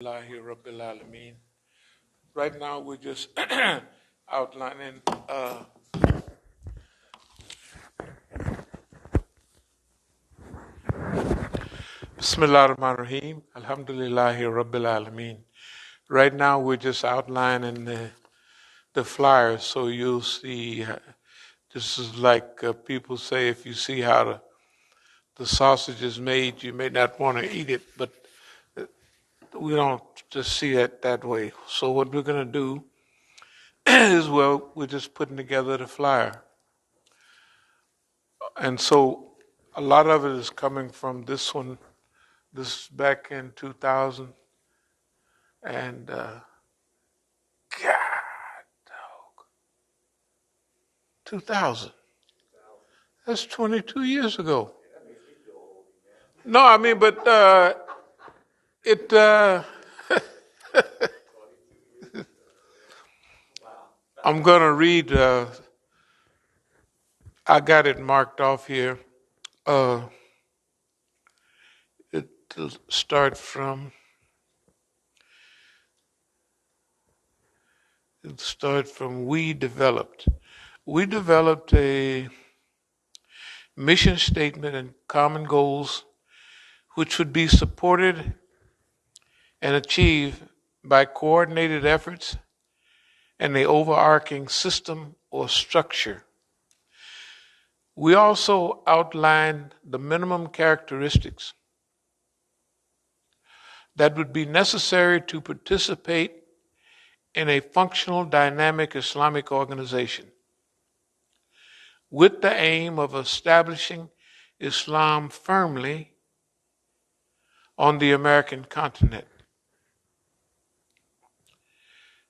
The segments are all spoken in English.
Alhamdulillahi Rabbil Alameen. Right now we're just outlining Bismillah ar-Rahman ar-Rahim. Alhamdulillahi Rabbil Alameen. Right now we're just outlining the flyers, so you'll see. This is like people say, if you see how the sausage is made, you may not want to eat it, but we don't just see it that way. So what we're going to do is, well, we're just putting together the flyer. And so a lot of it is coming from this one. This is back in 2000. And God, dog. 2000. That's 22 years ago. No, I mean, but it. I'm going to read. I got it marked off here. It'll start from. We developed. We developed a mission statement and common goals which would be supported and achieved by coordinated efforts and the overarching system or structure. We also outlined the minimum characteristics that would be necessary to participate in a functional, dynamic Islamic organization with the aim of establishing Islam firmly on the American continent.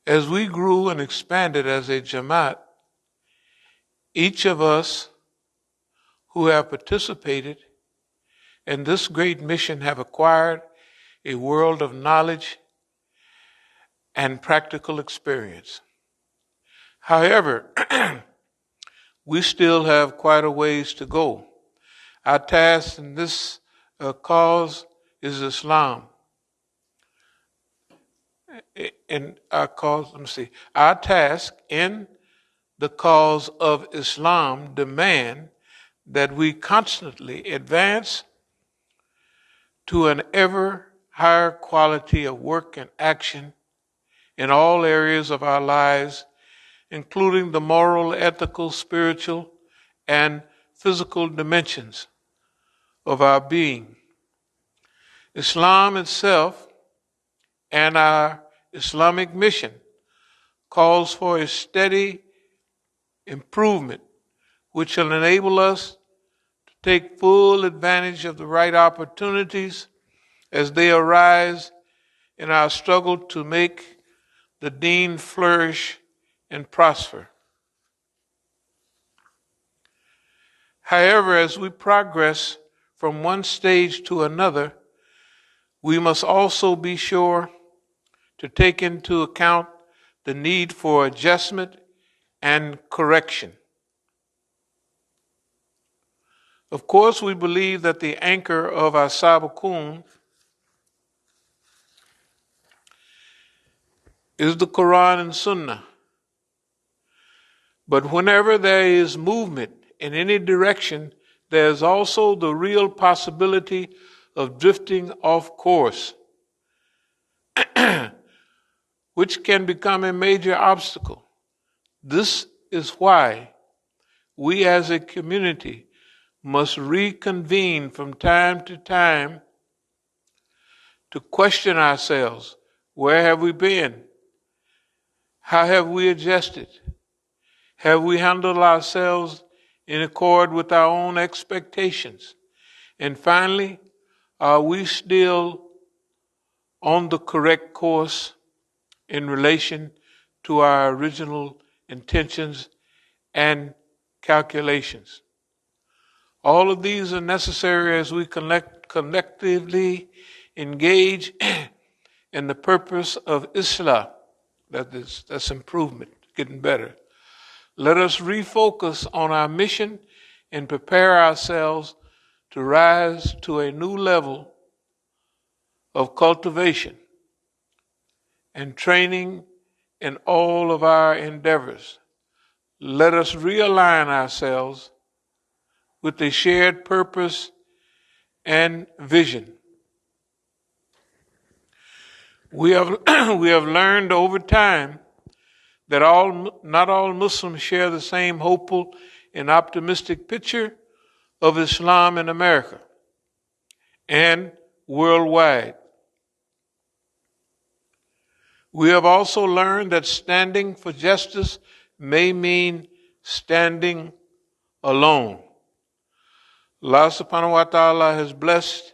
As we grew and expanded as a Jamaat, each of us who have participated in this great mission have acquired a world of knowledge and practical experience. However, we still have quite a ways to go. Our task in this cause is Islam. Our task in the cause of Islam demand that we constantly advance to an ever higher quality of work and action in all areas of our lives, including the moral, ethical, spiritual, and physical dimensions of our being. Islam itself and our Islamic mission calls for a steady improvement which will enable us to take full advantage of the right opportunities as they arise in our struggle to make the deen flourish and prosper. However, as we progress from one stage to another, we must also be sure to take into account the need for adjustment and correction. Of course, we believe that the anchor of As-Sabiqun is the Quran and Sunnah. But whenever there is movement in any direction, there is also the real possibility of drifting off course, which can become a major obstacle. This is why we as a community must reconvene from time to time to question ourselves. Where have we been? How have we adjusted? Have we handled ourselves in accord with our own expectations? And finally, are we still on the correct course in relation to our original intentions and calculations? All of these are necessary as we collectively engage in the purpose of Islah. That's improvement, getting better. Let us refocus on our mission and prepare ourselves to rise to a new level of cultivation and training in all of our endeavors. Let us realign ourselves with a shared purpose and vision. We have, we have learned over time that not all Muslims share the same hopeful and optimistic picture of Islam in America and worldwide. We have also learned that standing for justice may mean standing alone. Allah subhanahu wa ta'ala has blessed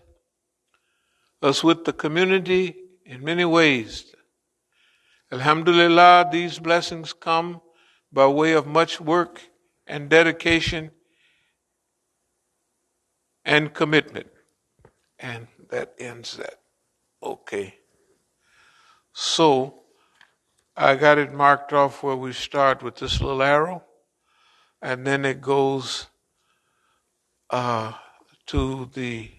us with the community in many ways. Alhamdulillah, these blessings come by way of much work and dedication and commitment. And that ends that. Okay. So, I got it marked off where we start with this little arrow, and then it goes to the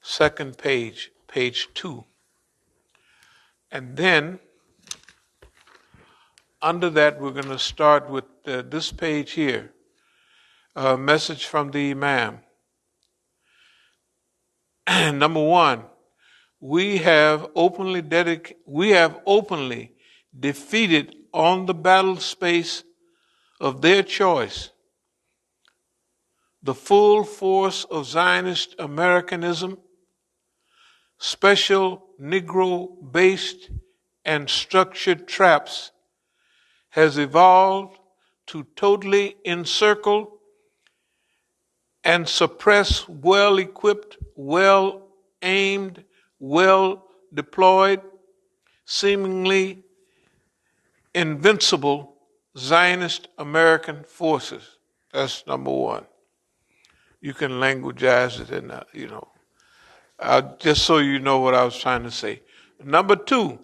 second page, page 2. And then, under that, we're going to start with this page here, a message from the Imam. Number 1, we have openly defeated on the battle space of their choice the full force of Zionist Americanism, special Negro-based and structured traps, has evolved to totally encircle and suppress well-equipped, well-aimed, well-deployed, seemingly invincible Zionist American forces. That's number 1. You can languagize it and, just so you know what I was trying to say. Number 2,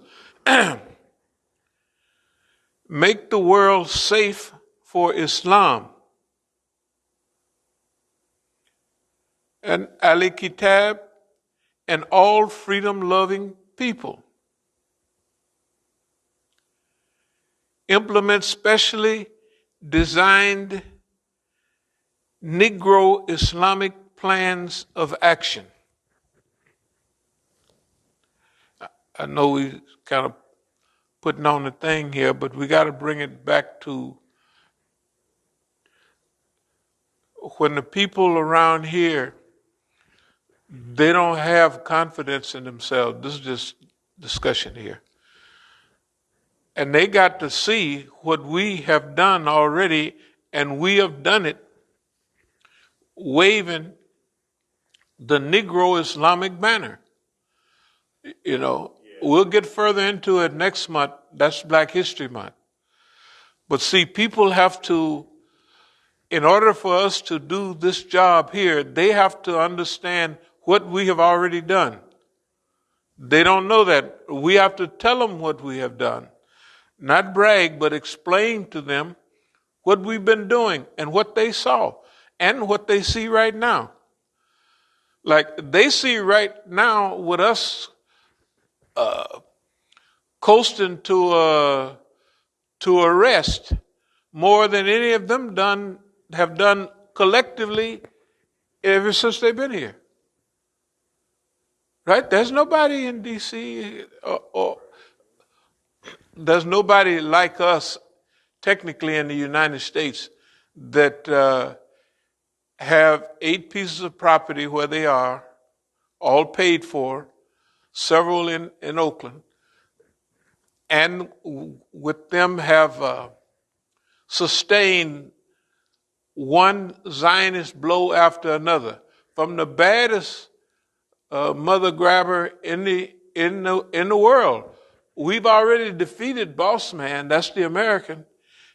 make the world safe for Islam. And Ali Kitab and all freedom-loving people. Implement specially designed Negro Islamic plans of action. I know we kind of putting on the thing here, but we got to bring it back to when the people around here, they don't have confidence in themselves. This is just discussion here. And they got to see what we have done already, and we have done it waving the Negro Islamic banner. We'll get further into it next month. That's Black History Month. But see, people have to, in order for us to do this job here, they have to understand what we have already done. They don't know that. We have to tell them what we have done. Not brag, but explain to them what we've been doing and what they saw and what they see right now. Like they see right now with us coasting to arrest more than any of them have done collectively ever since they've been here. Right? There's nobody in D.C. or there's nobody like us, technically in the United States, that have 8 pieces of property where they are, all paid for, several in Oakland, and with them have sustained one Zionist blow after another, from the baddest mother grabber in the world. We've already defeated Boss Man, that's the American,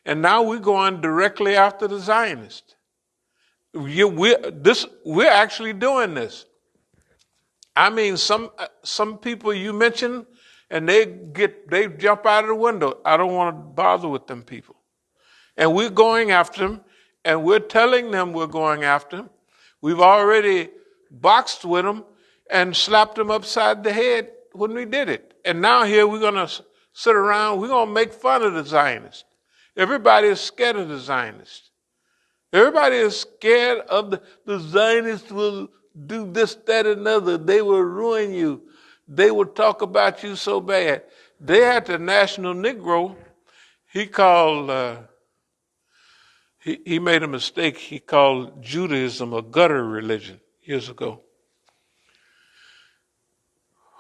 and now we're going directly after the Zionist. We're actually doing this. I mean, some people you mention, and they jump out of the window. I don't want to bother with them people. And we're going after them, and we're telling them we're going after them. We've already boxed with them and slapped them upside the head when we did it. And now here we're going to sit around, we're going to make fun of the Zionists. Everybody is scared of the Zionists. Everybody is scared of the Zionists will do this, that, and another. They will ruin you. They will talk about you so bad. They had the National Negro. He called, he made a mistake. He called Judaism a gutter religion years ago.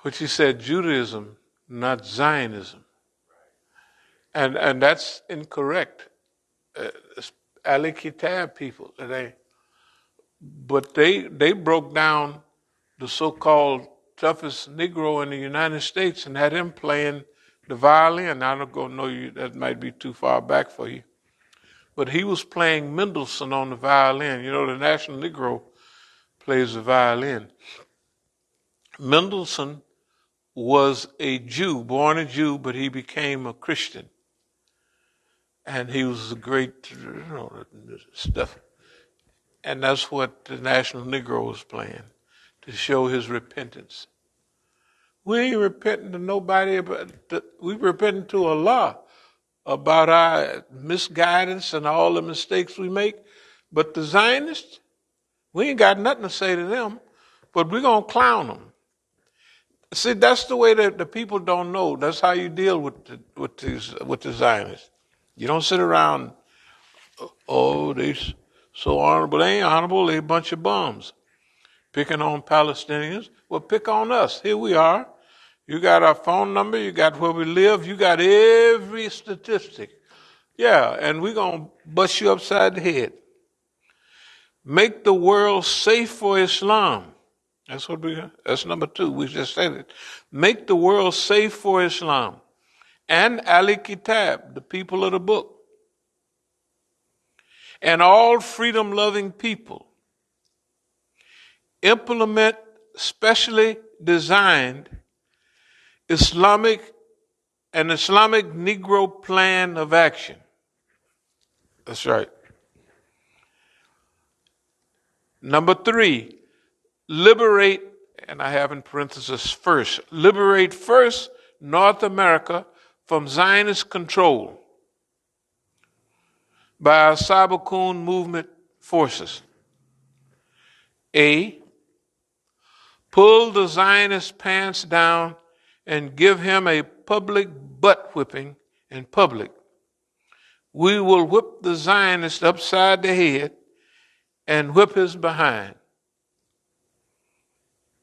Which he said Judaism, not Zionism. And that's incorrect. Ali Kitab people today. But they broke down the so-called toughest Negro in the United States and had him playing the violin. I don't know you, that might be too far back for you. But he was playing Mendelssohn on the violin. You know, the National Negro plays the violin. Mendelssohn was a Jew, born a Jew, but he became a Christian. And he was a great, stuff. And that's what the National Negro was playing, to show his repentance. We ain't repenting to nobody, we repenting to Allah about our misguidance and all the mistakes we make. But the Zionists, we ain't got nothing to say to them, but we're going to clown them. See, that's the way that the people don't know. That's how you deal with the Zionists. You don't sit around, they so honorable. They ain't honorable. They a bunch of bums. Picking on Palestinians. Well, pick on us. Here we are. You got our phone number. You got where we live. You got every statistic. Yeah, and we're going to bust you upside the head. Make the world safe for Islam. That's number 2. We just said it. Make the world safe for Islam. And Ali Kitab, the people of the book. And all freedom-loving people. Implement specially designed Islamic Negro plan of action. That's right. Number 3, liberate, and I have in parentheses first, liberate first North America from Zionist control by As-Sabiqun movement forces. A, pull the Zionist pants down and give him a public butt whipping in public. We will whip the Zionist upside the head and whip his behind.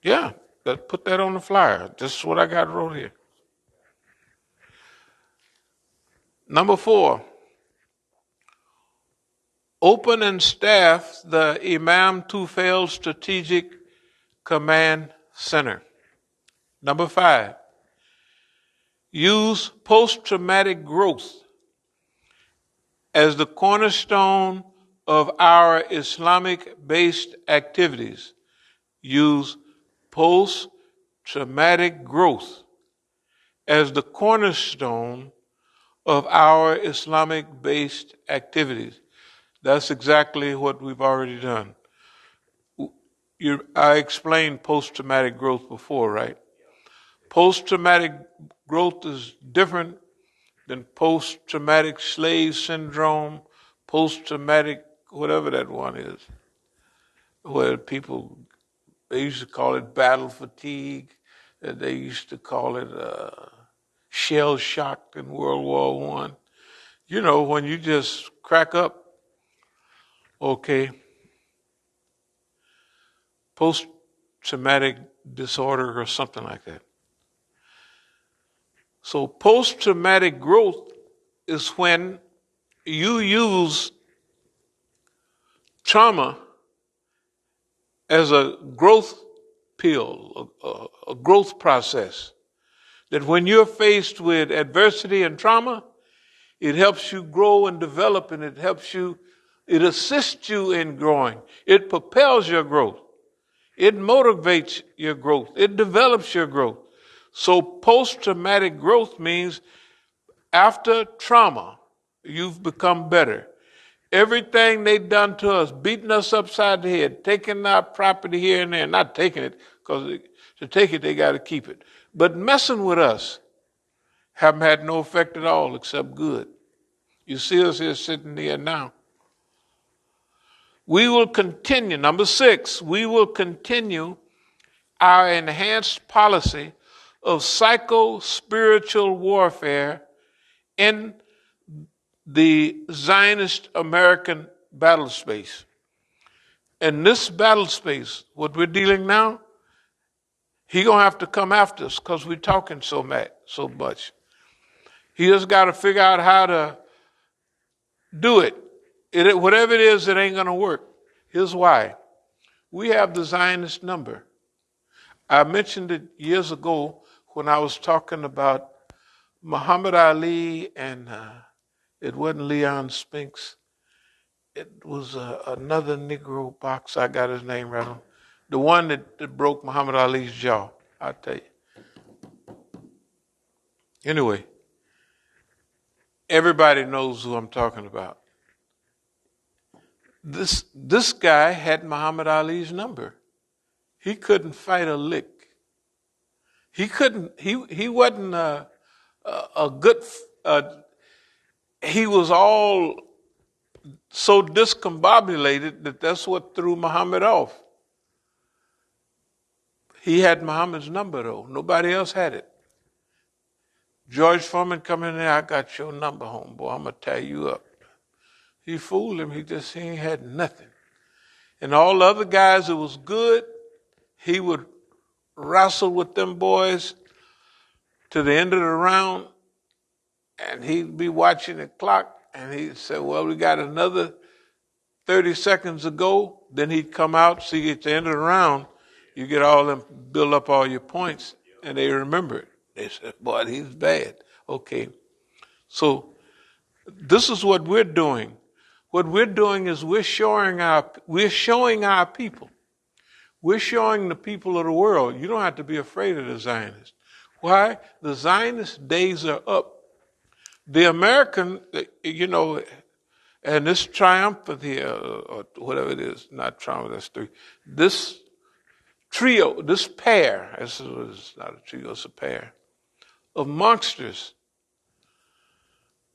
Yeah, put that on the flyer. This is what I got wrote here. Number 4, open and staff the Imam Tufail Strategic Command Center. Number 5, use post-traumatic growth as the cornerstone of our Islamic-based activities. Use post-traumatic growth as the cornerstone of our Islamic-based activities. That's exactly what we've already done. I explained post-traumatic growth before, right? Post-traumatic growth is different than post-traumatic slave syndrome, post-traumatic, whatever that one is, where people, they used to call it battle fatigue, and they used to call it shell shock in World War I. You know, when you just crack up, okay, post-traumatic disorder or something like that. So post-traumatic growth is when you use trauma as a growth pill, a growth process. That when you're faced with adversity and trauma, it helps you grow and develop, and it assists you in growing. It propels your growth. It motivates your growth. It develops your growth. So post-traumatic growth means after trauma, you've become better. Everything they've done to us, beating us upside the head, taking our property here and there, not taking it, because to take it, they got to keep it. But messing with us haven't had no effect at all except good. You see us here sitting here now. We will continue, number 6, we will continue our enhanced policy of psycho-spiritual warfare in the Zionist American battle space. In this battle space, what we're dealing now, he gonna have to come after us because we're talking so much. He just got to figure out how to do it. Whatever it is, it ain't gonna work. Here's why. We have the Zionist number. I mentioned it years ago when I was talking about Muhammad Ali and it wasn't Leon Spinks. It was another Negro boxer. I got his name right on. The one that broke Muhammad Ali's jaw. I'll tell you. Anyway, everybody knows who I'm talking about. This guy had Muhammad Ali's number. He couldn't fight a lick. He couldn't. He wasn't a good. He was all so discombobulated that's what threw Muhammad off. He had Muhammad's number though. Nobody else had it. George Foreman come in there. I got your number, homeboy. I'm gonna tie you up. He fooled him. He ain't had nothing. And all the other guys that was good, he would wrestle with them boys to the end of the round, and he'd be watching the clock, and he'd say, well, we got another 30 seconds to go. Then he'd come out, see at the end of the round, you get all them, build up all your points, and they remember it. They said, boy, he's bad. Okay. So this is what we're doing. What we're doing is we're showing our people. We're showing the people of the world, you don't have to be afraid of the Zionists. Why? The Zionist days are up. The American, and this triumphant here, or whatever it is, not triumph, that's 3. This trio, this pair, it's not a trio, it's a pair, of monsters,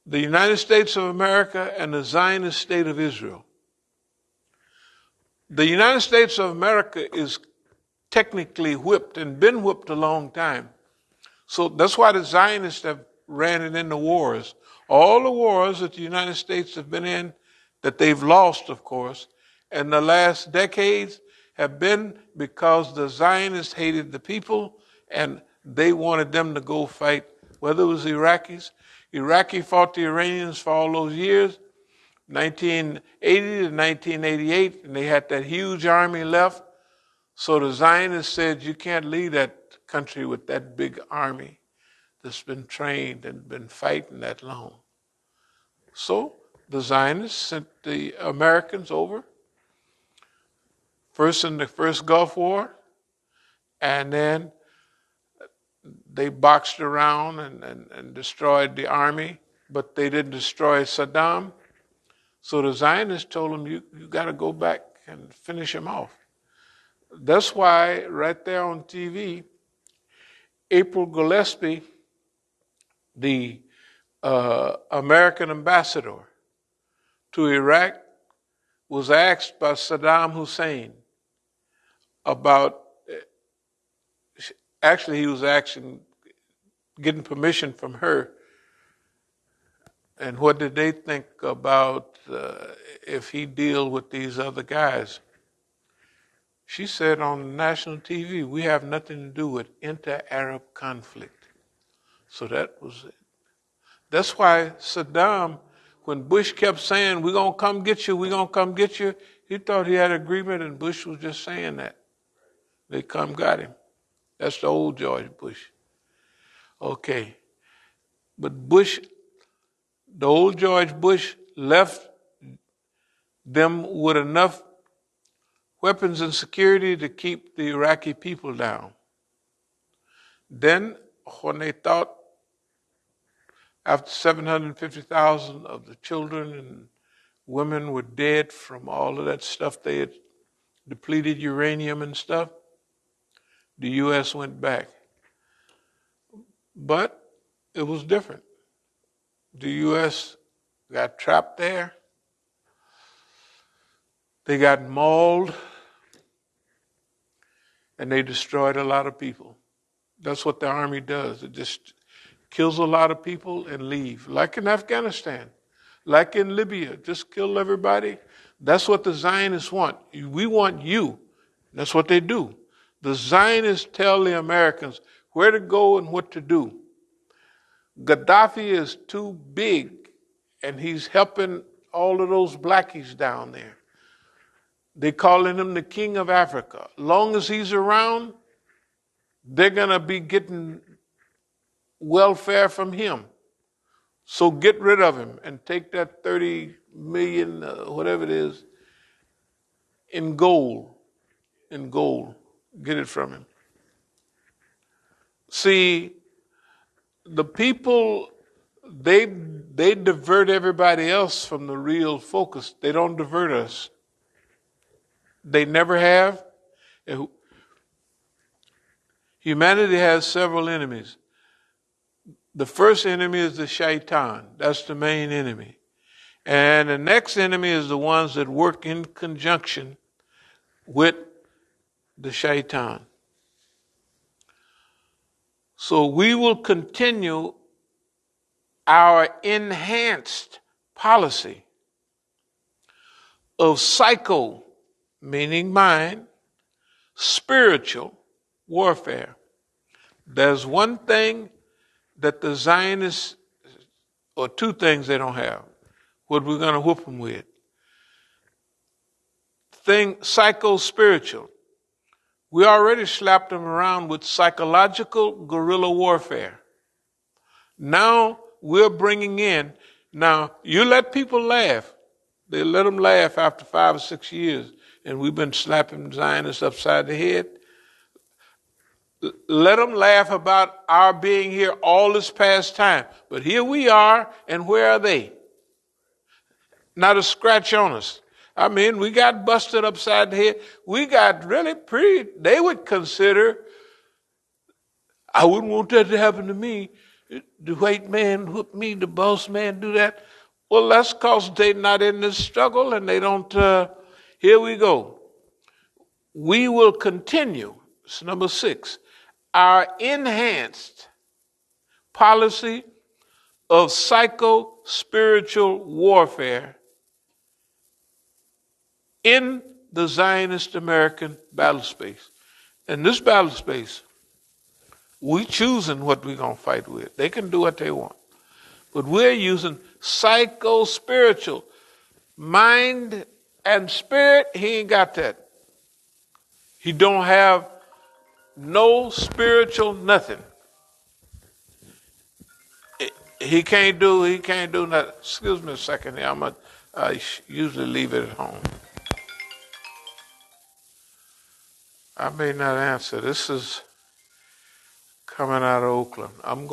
the United States of America and the Zionist state of Israel. The United States of America is technically whipped and been whipped a long time. So that's why the Zionists have ran it into wars. All the wars that the United States have been in, that they've lost, of course, in the last decades have been because the Zionists hated the people and they wanted them to go fight, whether it was Iraqis. Iraqi fought the Iranians for all those years, 1980 to 1988, and they had that huge army left. So the Zionists said, you can't leave that country with that big army that's been trained and been fighting that long. So the Zionists sent the Americans over, first in the first Gulf War, and then they boxed around and destroyed the army, but they didn't destroy Saddam. So the Zionists told them, you got to go back and finish him off. That's why right there on TV, April Gillespie, the American ambassador to Iraq, was asked by Saddam Hussein about, actually he was getting permission from her, and what did they think about if he deal with these other guys. She said on national TV, we have nothing to do with inter-Arab conflict. So that was it. That's why Saddam, when Bush kept saying, we're going to come get you, we're going to come get you, he thought he had agreement and Bush was just saying that. They come got him. That's the old George Bush. Okay. But Bush, the old George Bush left them with enough weapons and security to keep the Iraqi people down. Then, when they thought after 750,000 of the children and women were dead from all of that stuff, they had depleted uranium and stuff, the U.S. went back. But it was different. The U.S. got trapped there. They got mauled, and they destroyed a lot of people. That's what the army does. It just kills a lot of people and leave. Like in Afghanistan, like in Libya, just kill everybody. That's what the Zionists want. We want you. That's what they do. The Zionists tell the Americans where to go and what to do. Gaddafi is too big, and he's helping all of those blackies down there. They calling him the king of Africa. Long as he's around, they're going to be getting welfare from him. So get rid of him and take that 30 million, whatever it is, in gold. In gold. Get it from him. See, the people, they divert everybody else from the real focus. They don't divert us. They never have. Humanity has several enemies. The first enemy is the shaitan. That's the main enemy. And the next enemy is the ones that work in conjunction with the shaitan. So we will continue our enhanced policy of psycho, meaning mind, spiritual warfare. There's one thing that the Zionists, or two things they don't have, what we're going to whoop them with. Psycho-spiritual. We already slapped them around with psychological guerrilla warfare. Now we're bringing in, now you let people laugh. They let them laugh after 5 or 6 years, and we've been slapping Zionists upside the head. Let them laugh about our being here all this past time. But here we are, and where are they? Not a scratch on us. I mean, we got busted upside the head. We got really pretty, they would consider, I wouldn't want that to happen to me. The white man whoop me, the boss man do that. Well, that's because they're not in this struggle and they don't, here we go. We will continue, it's number 6, our enhanced policy of psycho-spiritual warfare in the Zionist American battle space. In this battle space, we choosing what we're going to fight with. They can do what they want. But we're using psycho-spiritual. Mind and spirit, he ain't got that. He don't have no spiritual nothing. He can't do nothing. Excuse me a second here. I usually leave it at home. I may not answer. This is coming out of Oakland. I'm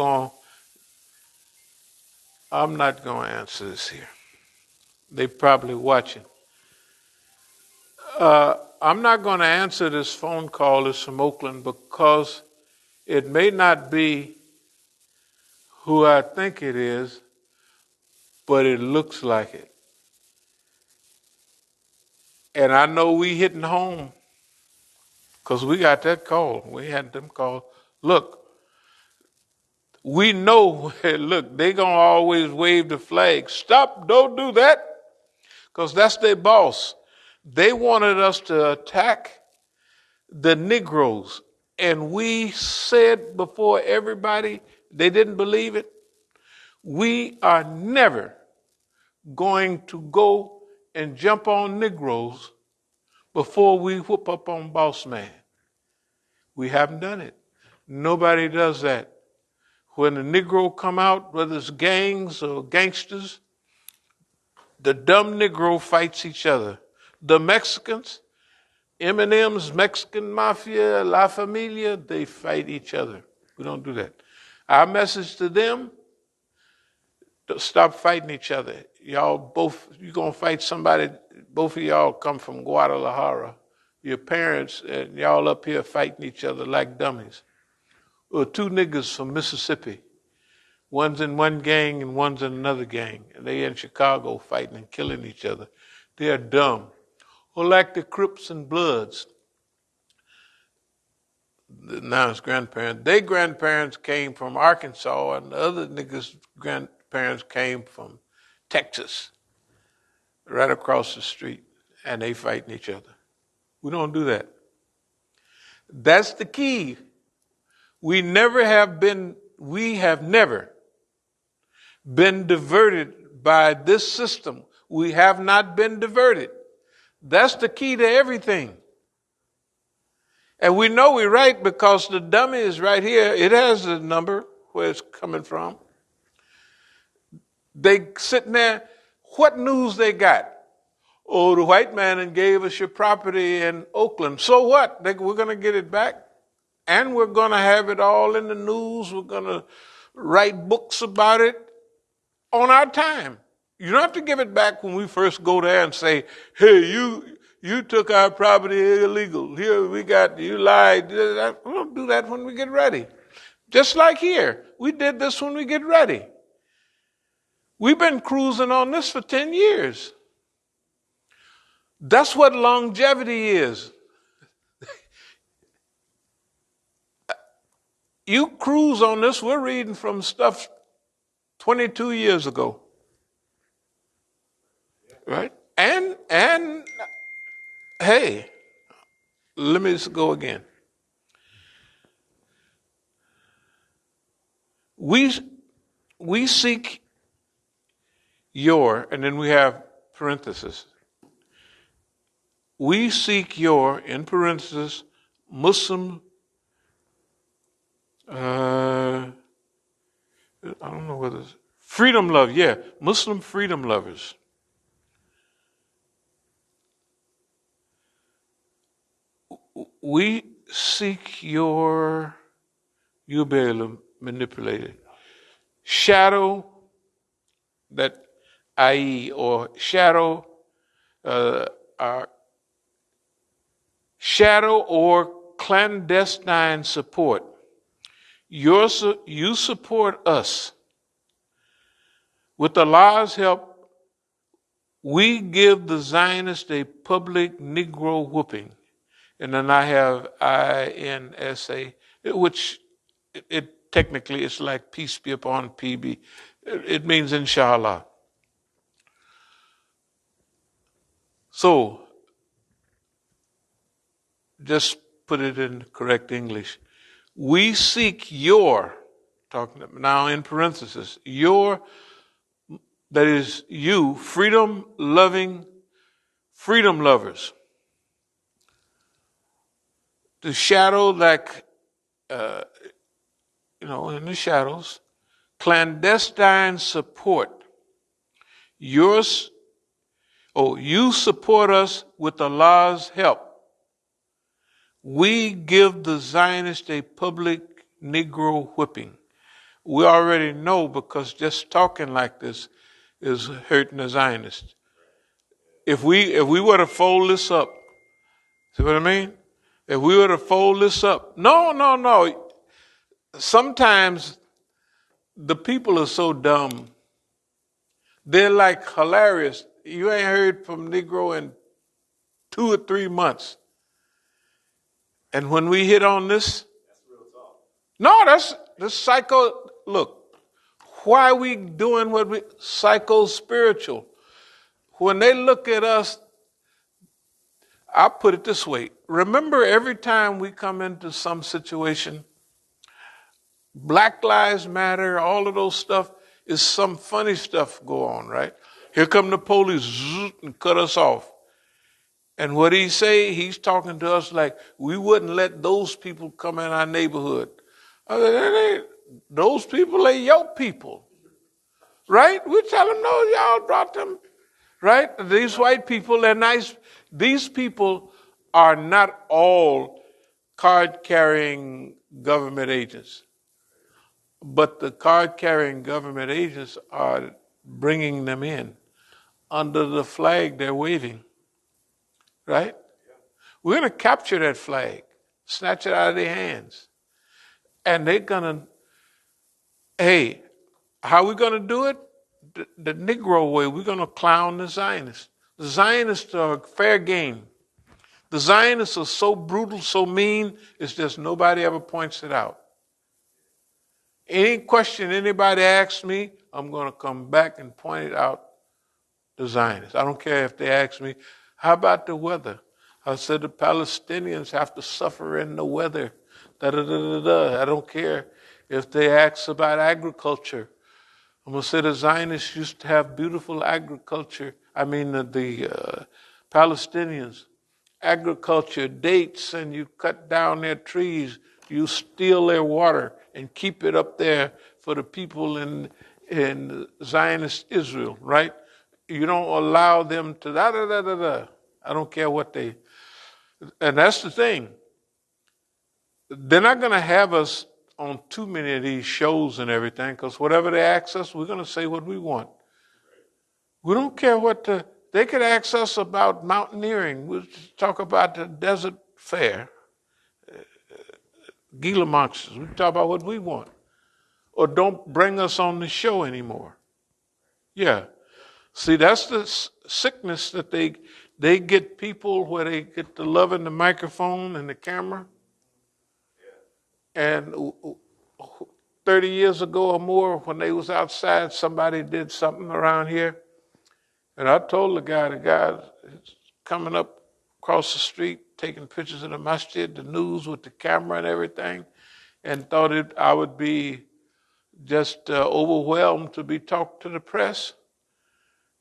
not going to answer this here. They probably watching. I'm not going to answer this phone call. It's from Oakland because it may not be who I think it is, but it looks like it. And I know we hitting home because we got that call. We had them call. Look, we know, look, they going to always wave the flag. Stop, don't do that, because that's their boss. They wanted us to attack the Negroes. And we said before everybody, they didn't believe it. We are never going to go and jump on Negroes before we whoop up on boss man. We haven't done it. Nobody does that. When the Negro come out, whether it's gangs or gangsters, the dumb Negro fights each other. The Mexicans, Eminem's Mexican Mafia, La Familia, they fight each other. We don't do that. Our message to them, stop fighting each other. Y'all both, you're going to fight somebody, both of y'all come from Guadalajara. Your parents and y'all up here fighting each other like dummies. Or 2 niggas from Mississippi. One's in one gang and one's in another gang. And they in Chicago fighting and killing each other. They're dumb. Or like the Crips and Bloods. Now his grandparents. Their grandparents came from Arkansas, and the other niggas' grandparents came from Texas, right across the street, and they fighting each other. We don't do that. That's the key. We have never been diverted by this system. We have not been diverted. That's the key to everything. And we know we're right because the dummy is right here. It has the number where it's coming from. They sitting there, what news they got? Oh, the white man and gave us your property in Oakland. So what? We're going to get it back. And we're going to have it all in the news. We're going to write books about it on our time. You don't have to give it back when we first go there and say, hey, you took our property illegal. Here we got, you lied. We don't do that when we get ready. Just like here, we did this when we get ready. We've been cruising on this for 10 years. That's what longevity is. You cruise on this, we're reading from stuff 22 years ago. Right? And hey, let me just go again. We seek your, and then we have parentheses. We seek your, in parentheses, Muslim, I don't know whether it's freedom love, yeah, Muslim freedom lovers. We seek your, you'll be able to manipulate it. Shadow, that i.e., or shadow, our shadow or clandestine support. You support us. With Allah's help, we give the Zionists a public Negro whooping. And then I have INSA, which it technically it's like peace be upon PB. It means inshallah. So, just put it in correct English. We seek your, talking now in parentheses, your, that is you, freedom-loving, freedom lovers. The shadow, like, in the shadows, clandestine support. You support us with Allah's help. We give the Zionists a public Negro whipping. We already know because just talking like this is hurting the Zionists. If we were to fold this up, see what I mean? If we were to fold this up, no. Sometimes the people are so dumb. They're like hilarious. You ain't heard from Negro in 2 or 3 months. And when we hit on this, that's real talk. No, that's the psycho. Look, why are we doing what we psycho-spiritual? When they look at us, I'll put it this way. Remember, every time we come into some situation, Black Lives Matter, all of those stuff, is some funny stuff go on, right? Here come the police and cut us off. And what he say, he's talking to us like we wouldn't let those people come in our neighborhood. Those people are your people, right? We tell them, no, y'all brought them, right? These white people, they're nice. These people are not all card-carrying government agents. But the card-carrying government agents are bringing them in under the flag they're waving. Right? We're going to capture that flag, snatch it out of their hands. And they're going to, hey, How are we going to do it? The Negro way. We're going to clown the Zionists. The Zionists are fair game. The Zionists are so brutal, so mean, it's just nobody ever points it out. Any question anybody asks me, I'm going to come back and point it out the Zionists. I don't care if they ask me, how about the weather? I said the Palestinians have to suffer in the weather. Da, da, da, da, da. I don't care if they ask about agriculture. I'm going to say the Zionists used to have beautiful agriculture. I mean, the Palestinians, agriculture, dates, and you cut down their trees, you steal their water and keep it up there for the people in Zionist Israel, right? You don't allow them to da da da da da. I don't care what they, and that's the thing. They're not going to have us on too many of these shows and everything, because whatever they ask us, we're going to say what we want. We don't care they could ask us about mountaineering. We'll talk about the desert fair, Gila monsters. We talk about what we want. Or don't bring us on the show anymore. Yeah. See, that's the sickness that they get people where they get the love in the microphone and the camera. And 30 years ago or more, when they was outside, somebody did something around here. And I told the guy coming up across the street, taking pictures of the Masjid, the news with the camera and everything, and thought I would be just overwhelmed to be talked to the press.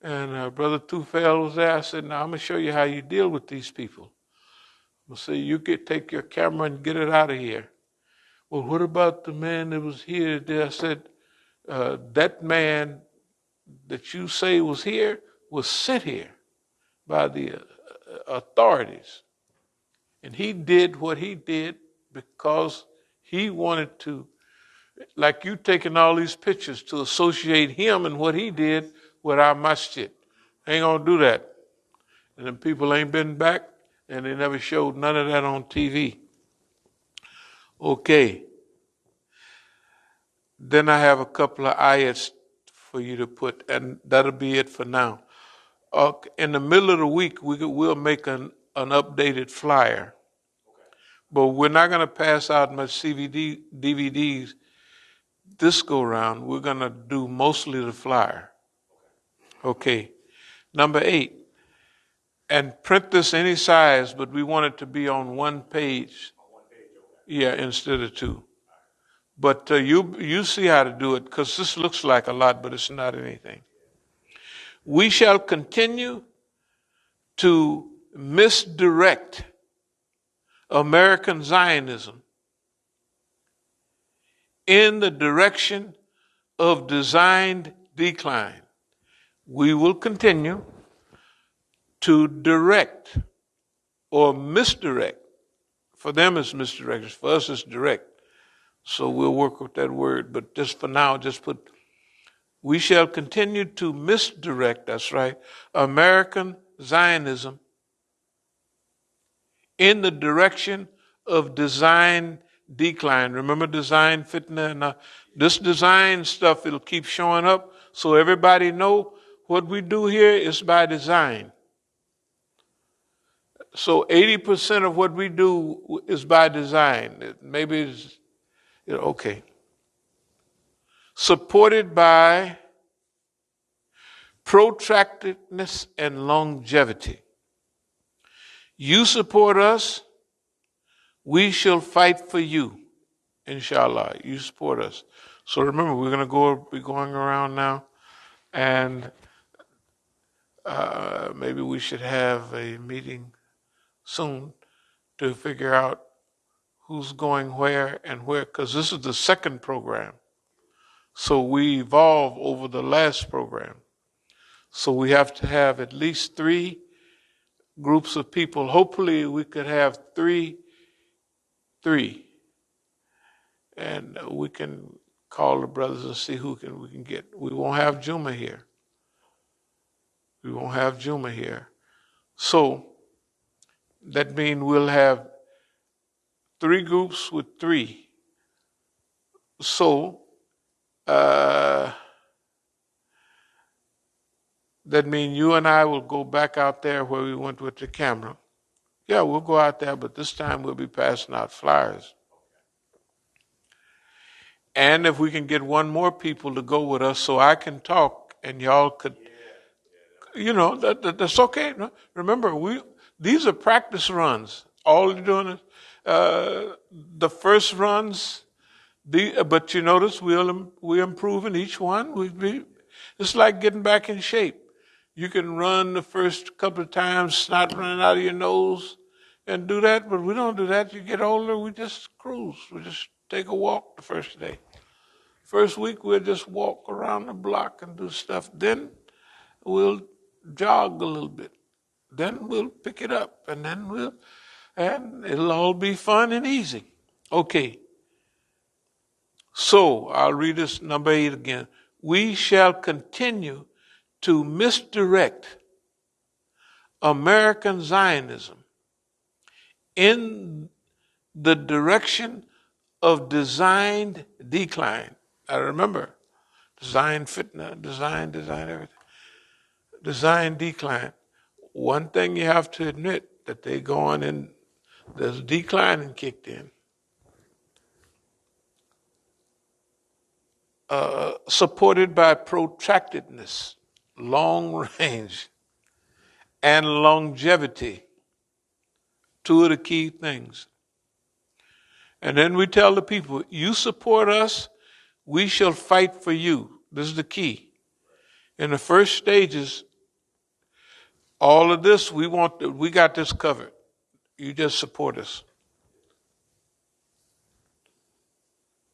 And Brother Tufel was there. I said, now I'm going to show you how you deal with these people. I'm going to say, you take your camera and get it out of here. Well, what about the man that was here today? I said, that man that you say was here was sent here by the authorities. And he did what he did because he wanted to, like you taking all these pictures, to associate him and what he did with our masjid. Ain't gonna do that. And the people ain't been back, and they never showed none of that on TV. Okay. Then I have a couple of ayats for you to put, and that'll be it for now. In the middle of the week, we'll make an updated flyer. But we're not going to pass out much DVDs this go round. We're going to do mostly the flyer. Okay. Number 8. And print this any size, but we want it to be on one page. Yeah, instead of 2. But you see how to do it, because this looks like a lot, but it's not anything. We shall continue to misdirect American Zionism in the direction of designed decline. We will continue to direct or misdirect. For them it's misdirection. For us it's direct. So we'll work with that word. But just for now, just put, we shall continue to misdirect, that's right, American Zionism in the direction of design decline. Remember design fitna? And this design stuff, it'll keep showing up so everybody know what we do here is by design. So 80% of what we do is by design. Maybe it's, okay. Supported by protractedness and longevity. You support us, we shall fight for you, inshallah. You support us. So remember, we're going to be going around now, and maybe we should have a meeting soon to figure out who's going where and where, because this is the second program. So we evolve over the last program. So we have to have at least 3 groups of people. Hopefully we could have 3, and we can call the brothers and see who we can get. We won't have Juma here. So that means we'll have 3 groups with 3. So That means you and I will go back out there where we went with the camera. Yeah, we'll go out there, but this time we'll be passing out flyers. And if we can get one more people to go with us so I can talk and y'all could, that's okay. No? Remember, these are practice runs. All you're doing is the first runs, but you notice we're improving each one. It's like getting back in shape. You can run the first couple of times, snot running out of your nose, and do that, but we don't do that. You get older, we just cruise. We just take a walk the first day. First week, we'll just walk around the block and do stuff. Then we'll jog a little bit. Then we'll pick it up, and it'll all be fun and easy. Okay. So I'll read this number 8 again. We shall continue to misdirect American Zionism in the direction of designed decline. I remember design fitna, design everything. Design decline. One thing you have to admit that they going in, there's declining kicked in. Supported by protractedness, long range, and longevity. Two of the key things. And then we tell the people, you support us, we shall fight for you. This is the key. In the first stages, all of this, we got this covered. You just support us.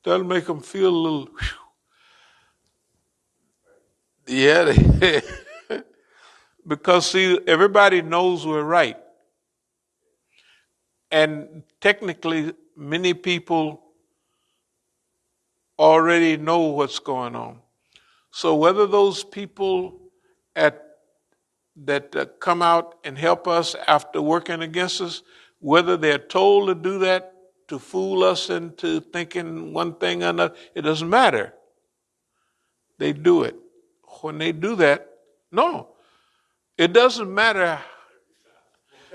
That'll make them feel a little, whew. Yeah, because see, everybody knows we're right. And technically, many people already know what's going on. So whether those people that come out and help us after working against us, whether they're told to do that to fool us into thinking one thing or another, it doesn't matter. They do it. When they do that, no, it doesn't matter.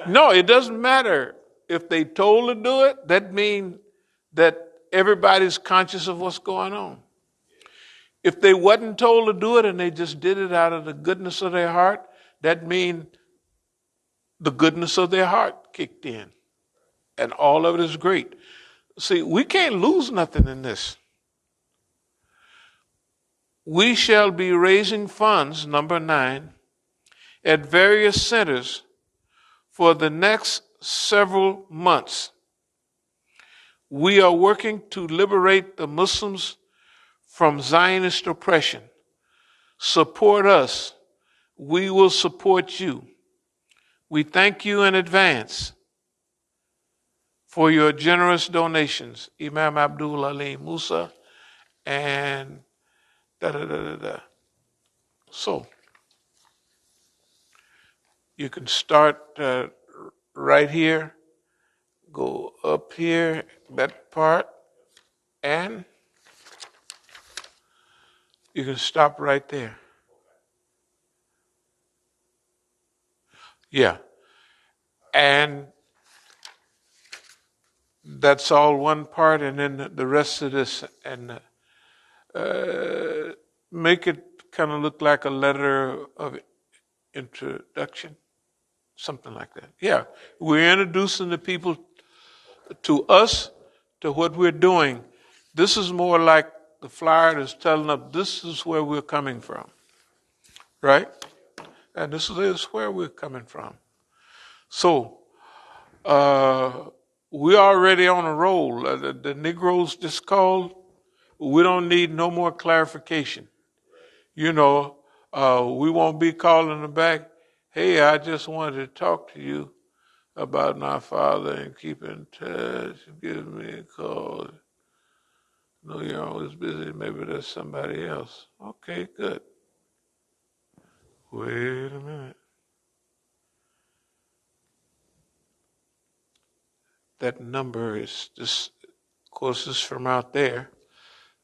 No, it doesn't matter if they told to do it. That means that everybody's conscious of what's going on. If they wasn't told to do it and they just did it out of the goodness of their heart, that means the goodness of their heart kicked in. And all of it is great. See, we can't lose nothing in this. We shall be raising funds, number 9, at various centers for the next several months. We are working to liberate the Muslims from Zionist oppression. Support us. We will support you. We thank you in advance for your generous donations. Imam Abdul Ali Musa and da-da-da-da-da. So, you can start right here, go up here, that part, and you can stop right there. Yeah. And that's all one part, and then the rest of this, and make it kind of look like a letter of introduction, something like that. Yeah, we're introducing the people to us, to what we're doing. This is more like the flyer that's telling them this is where we're coming from, right? And this is where we're coming from. So, we're already on a roll. The Negroes just called. We don't need no more clarification. We won't be calling them back. Hey, I just wanted to talk to you about my father and keep in touch. Give me a call. No, you're always busy. Maybe there's somebody else. Okay, good. Wait a minute. That number is just, of course, it's from out there.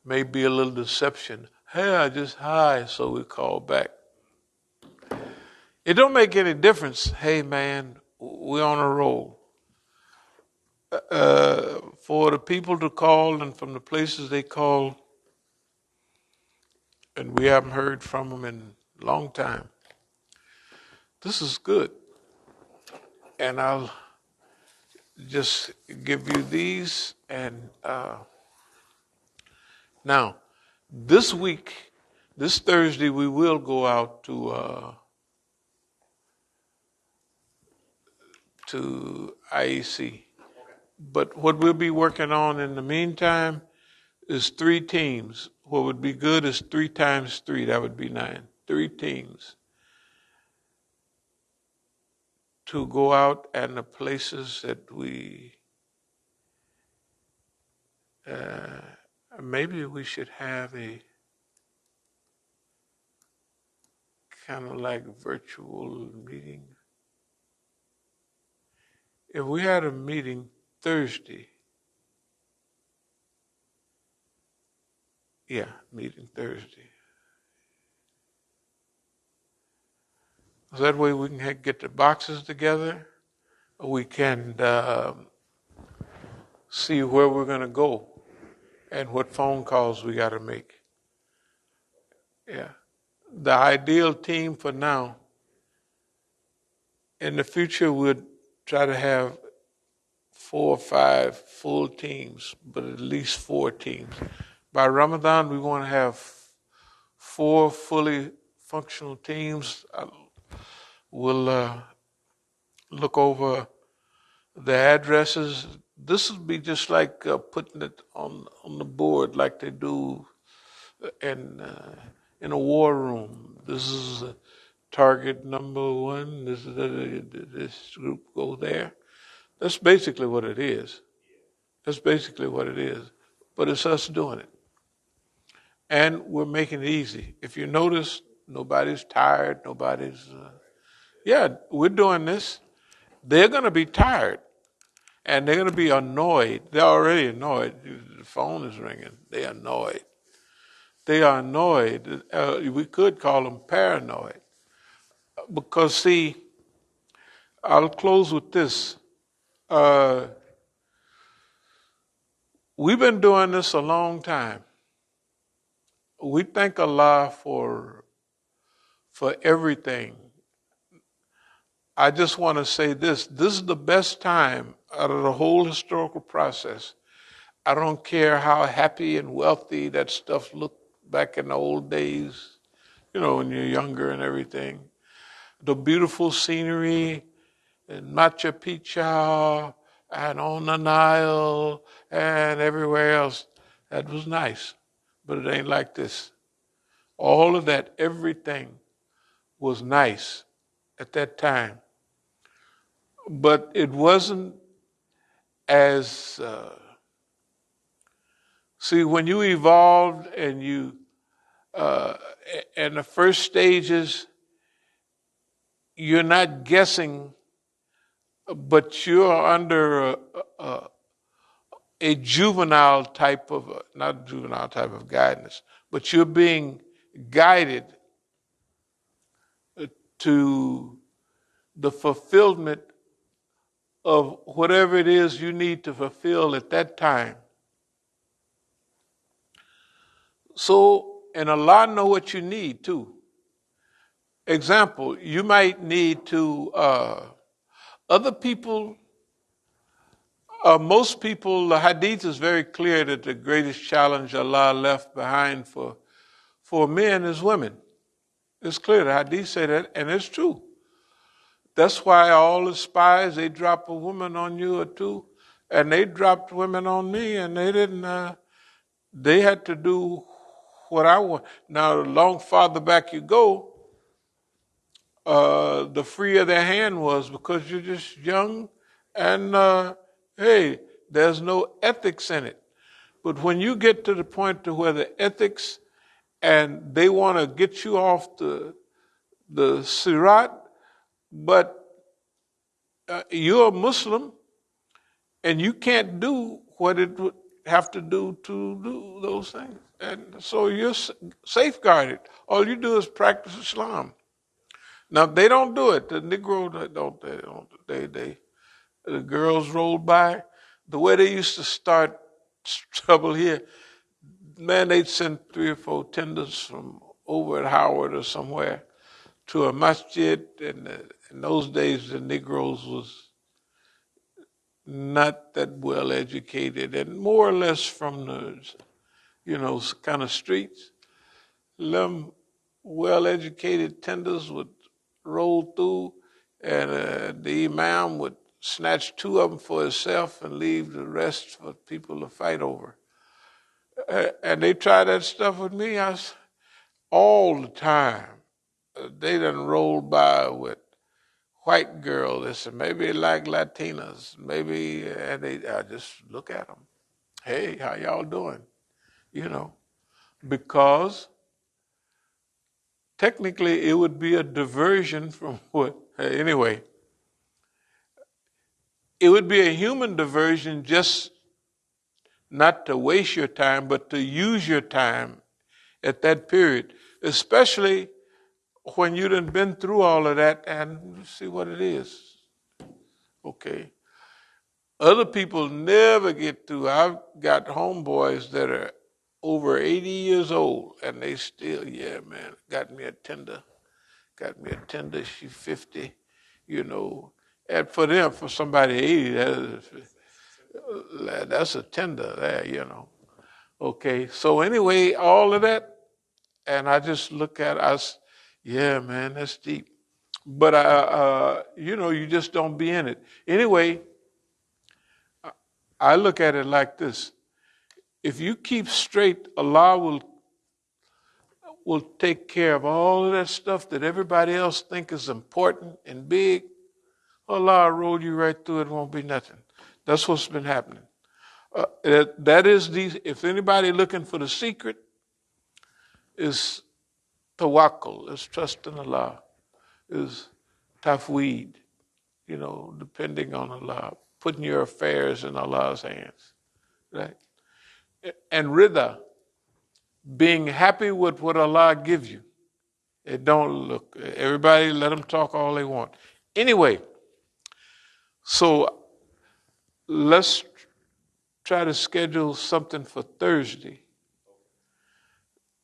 May be a little deception. Hey, hi, so we call back. It don't make any difference. Hey, man, we're on a roll. For the people to call and from the places they call, and we haven't heard from them in a long time. This is good. And I'll just give you these. And now, this week, this Thursday, we will go out to IEC. But what we'll be working on in the meantime is 3 teams. What would be good is 3 times 3. That would be 9. 3 teams to go out and the places that we maybe we should have a kind of like virtual meeting. If we had a meeting Thursday, meeting Thursday. So that way we can get the boxes together. We can see where we're going to go and what phone calls we got to make. Yeah. The ideal team for now, in the future, we'd try to have 4 or 5 full teams, but at least 4 teams. By Ramadan, we want to have 4 fully functional teams. We'll look over the addresses. This would be just like putting it on the board like they do in a war room. This is target number 1. This group go there. That's basically what it is. But it's us doing it. And we're making it easy. If you notice, nobody's tired. We're doing this. They're going to be tired. And they're going to be annoyed. They're already annoyed. The phone is ringing. They're annoyed. We could call them paranoid. Because, see, I'll close with this. We've been doing this a long time. We thank Allah for everything. I just want to say this. This is the best time out of the whole historical process. I don't care how happy and wealthy that stuff looked back in the old days, when you're younger and everything. The beautiful scenery in Machu Picchu and on the Nile and everywhere else, that was nice. But it ain't like this. All of that, everything was nice at that time. But it wasn't as, when you evolved and and the first stages, you're not guessing, but you're under a juvenile type of, not juvenile type of guidance, but you're being guided to the fulfillment of whatever it is you need to fulfill at that time. So, and Allah know what you need too. Example, you might need to, other people, most people, the hadith is very clear that the greatest challenge Allah left behind for men is women. It's clear, the hadith say that, and it's true. That's why all the spies, they drop a woman on you or two, and they dropped women on me, and they didn't, they had to do what I want. Now, the long farther back you go, the freer their hand was, because you're just young, and hey, there's no ethics in it. But when you get to the point to where the ethics, and they want to get you off the sirat, but you're a Muslim, and you can't do what it would have to do to do those things. And so you're safeguarded. All you do is practice Islam. Now they don't do it. The Negro they the girls roll by. The way they used to start trouble here, man, they'd send 3 or 4 tenders from over at Howard or somewhere to a masjid. And in those days, the Negroes was not that well educated and more or less from the, kind of streets. Them well educated tenders would roll through, and the Imam would snatch 2 of them for himself and leave the rest for people to fight over. And they try that stuff with me all the time. They done rolled by with white girls. They said, maybe they like Latinas. Maybe, and I just look at them. Hey, how y'all doing? Because technically it would be a diversion from what, anyway, it would be a human diversion, just not to waste your time, but to use your time at that period, especially when you done been through all of that and see what it is. Okay. Other people never get through. I've got homeboys that are over 80 years old and they still, yeah, man, got me a tender. She's 50, And for them, for somebody 80, that's a tender there. Okay, so anyway, all of that, and I just look at us, yeah, man, that's deep. But you just don't be in it. Anyway, I look at it like this: if you keep straight, Allah will take care of all of that stuff that everybody else think is important and big. Allah will roll you right through it. Won't be nothing. That's what's been happening. That is if anybody looking for the secret, is tawakkul, is trust in Allah, is tafweed, depending on Allah, putting your affairs in Allah's hands, right? And rida, being happy with what Allah gives you. It don't look, everybody let them talk all they want. Anyway, so let's try to schedule something for Thursday.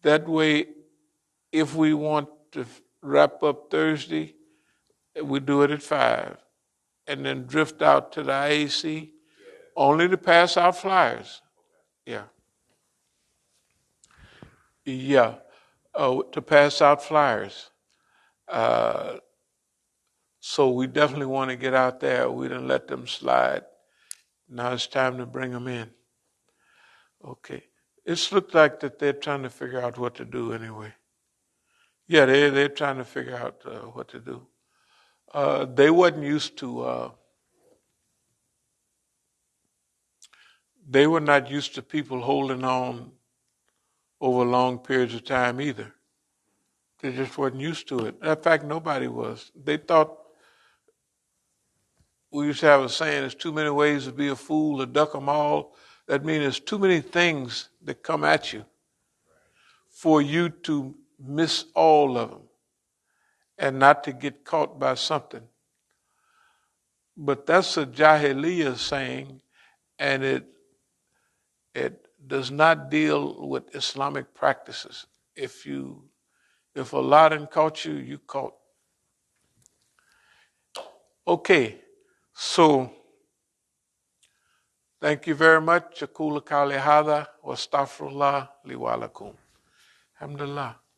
That way, if we want to wrap up Thursday, we do it at 5 and then drift out to the IAC only to pass out flyers. Yeah. Yeah. To pass out flyers. So we definitely want to get out there. We didn't let them slide. Now it's time to bring them in. Okay. It's looked like that they're trying to figure out what to do anyway. Yeah, they're trying to figure out what to do. They wasn't used to, they were not used to people holding on over long periods of time either. They just wasn't used to it. In fact, nobody was. They thought, we used to have a saying, there's too many ways to be a fool, to duck them all. That means there's too many things that come at you for you to miss all of them and not to get caught by something. But that's a Jahiliyyah saying, and it does not deal with Islamic practices. If Allah didn't caught you, you caught. Okay, so thank you very much. Aqulu qawli hadha wa astaghfirullah li wa lakum. Alhamdulillah.